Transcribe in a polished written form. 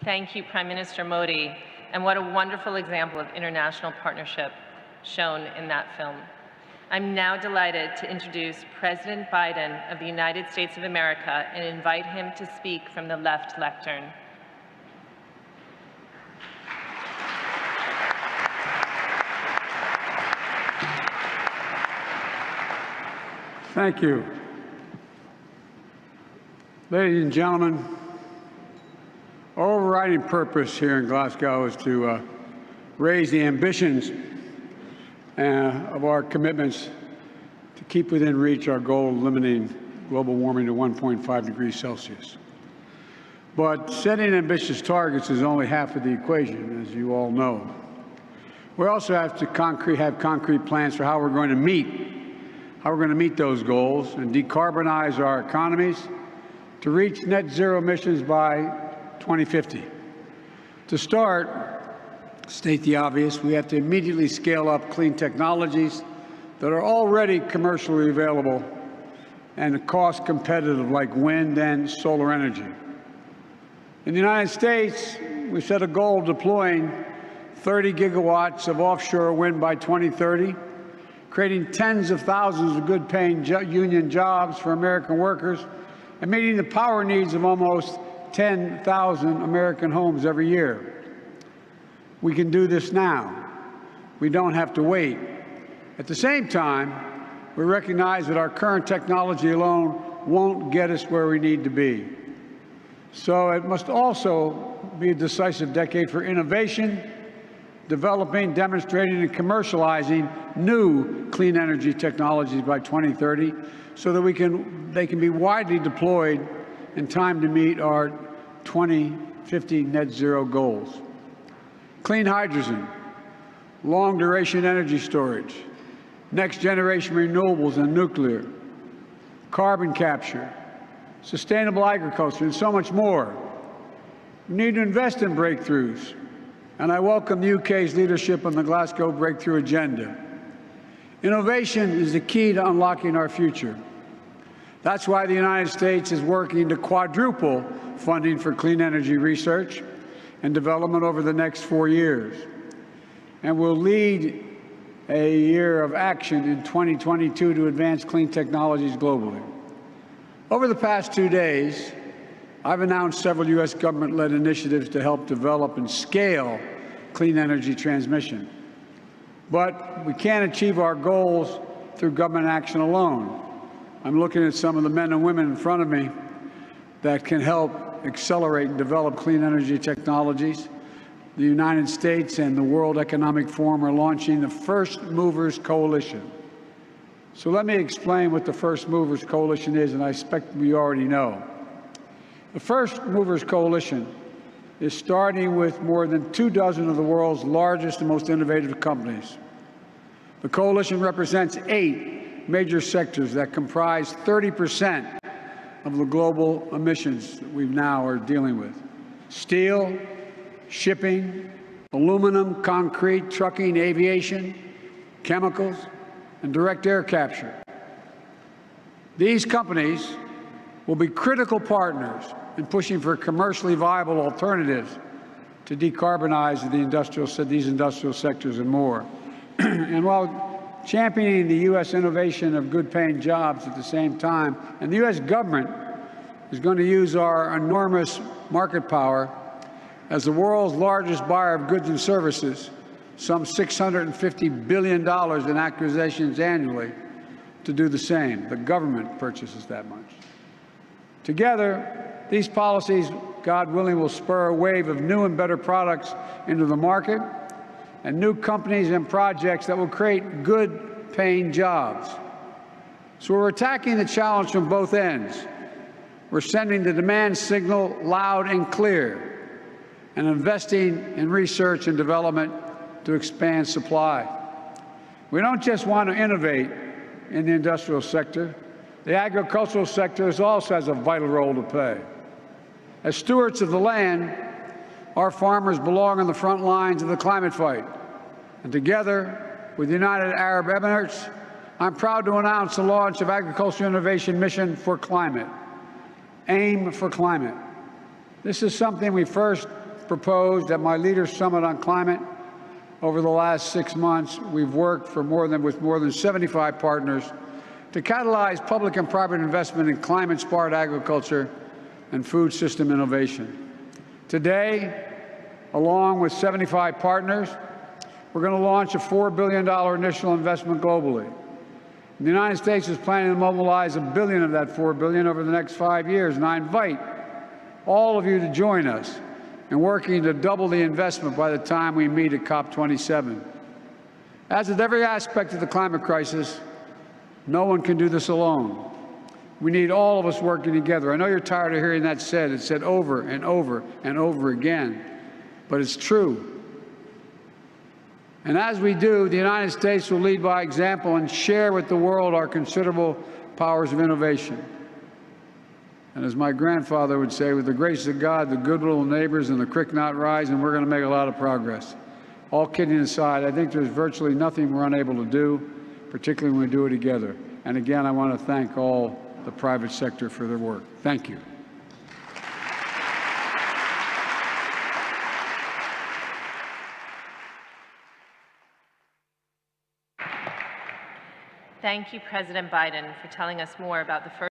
Thank you, Prime Minister Modi, and what a wonderful example of international partnership shown in that film. I'm now delighted to introduce President Biden of the United States of America and invite him to speak from the left lectern. Thank you. Ladies and gentlemen, our overriding purpose here in Glasgow is to raise the ambitions of our commitments to keep within reach our goal of limiting global warming to 1.5 degrees Celsius. But setting ambitious targets is only half of the equation, as you all know. We also have to have concrete plans for how we're going to meet those goals and decarbonize our economies to reach net zero emissions by 2050. To start, state the obvious, we have to immediately scale up clean technologies that are already commercially available and cost competitive, like wind and solar energy. In the United States, we set a goal of deploying 30 gigawatts of offshore wind by 2030, creating tens of thousands of good-paying union jobs for American workers, and meeting the power needs of almost 10,000 American homes every year. We can do this now. We don't have to wait. At the same time, we recognize that our current technology alone won't get us where we need to be. So it must also be a decisive decade for innovation, developing, demonstrating, and commercializing new clean energy technologies by 2030 so that they can be widely deployed in time to meet our 2050 net zero goals. Clean hydrogen, long-duration energy storage, next-generation renewables and nuclear, carbon capture, sustainable agriculture, and so much more. We need to invest in breakthroughs, and I welcome the UK's leadership on the Glasgow Breakthrough Agenda. Innovation is the key to unlocking our future. That's why the United States is working to quadruple funding for clean energy research and development over the next 4 years, and will lead a year of action in 2022 to advance clean technologies globally. Over the past 2 days, I've announced several U.S. government-led initiatives to help develop and scale clean energy transmission. But we can't achieve our goals through government action alone. I'm looking at some of the men and women in front of me that can help accelerate and develop clean energy technologies. The United States and the World Economic Forum are launching the First Movers Coalition. So let me explain what the First Movers Coalition is, and I expect we already know. The First Movers Coalition is starting with more than 24 of the world's largest and most innovative companies. The coalition represents 8 major sectors that comprise 30% of the global emissions that we now are dealing with: steel, shipping, aluminum, concrete, trucking, aviation, chemicals, and direct air capture. These companies will be critical partners in pushing for commercially viable alternatives to decarbonize these industrial sectors and more. And while championing the U.S. innovation of good-paying jobs at the same time, and the U.S. government is going to use our enormous market power as the world's largest buyer of goods and services, some $650 billion in acquisitions annually, to do the same. The government purchases that much. Together, these policies, God willing, will spur a wave of new and better products into the market and new companies and projects that will create good-paying jobs. So we're attacking the challenge from both ends. We're sending the demand signal loud and clear and investing in research and development to expand supply. We don't just want to innovate in the industrial sector. The agricultural sector also has a vital role to play. As stewards of the land, our farmers belong on the front lines of the climate fight. And together with the United Arab Emirates, I'm proud to announce the launch of Agricultural Innovation Mission for Climate, AIM for Climate. This is something we first proposed at my Leaders Summit on Climate over the last 6 months, we've worked with more than 75 partners to catalyze public and private investment in climate-smart agriculture and food system innovation. Today, along with 75 partners, we're going to launch a $4 billion initial investment globally. The United States is planning to mobilize $1 billion of that $4 billion over the next 5 years, and I invite all of you to join us in working to double the investment by the time we meet at COP27. As with every aspect of the climate crisis, no one can do this alone. We need all of us working together. I know you're tired of hearing that said. It's said over and over and over again, but it's true. And as we do, the United States will lead by example and share with the world our considerable powers of innovation. And as my grandfather would say, with the grace of God, the good little neighbors, and the creek not rise, and we're going to make a lot of progress. All kidding aside, I think there's virtually nothing we're unable to do, particularly when we do it together. And again, I want to thank all the private sector for their work. Thank you. Thank you, President Biden, for telling us more about the first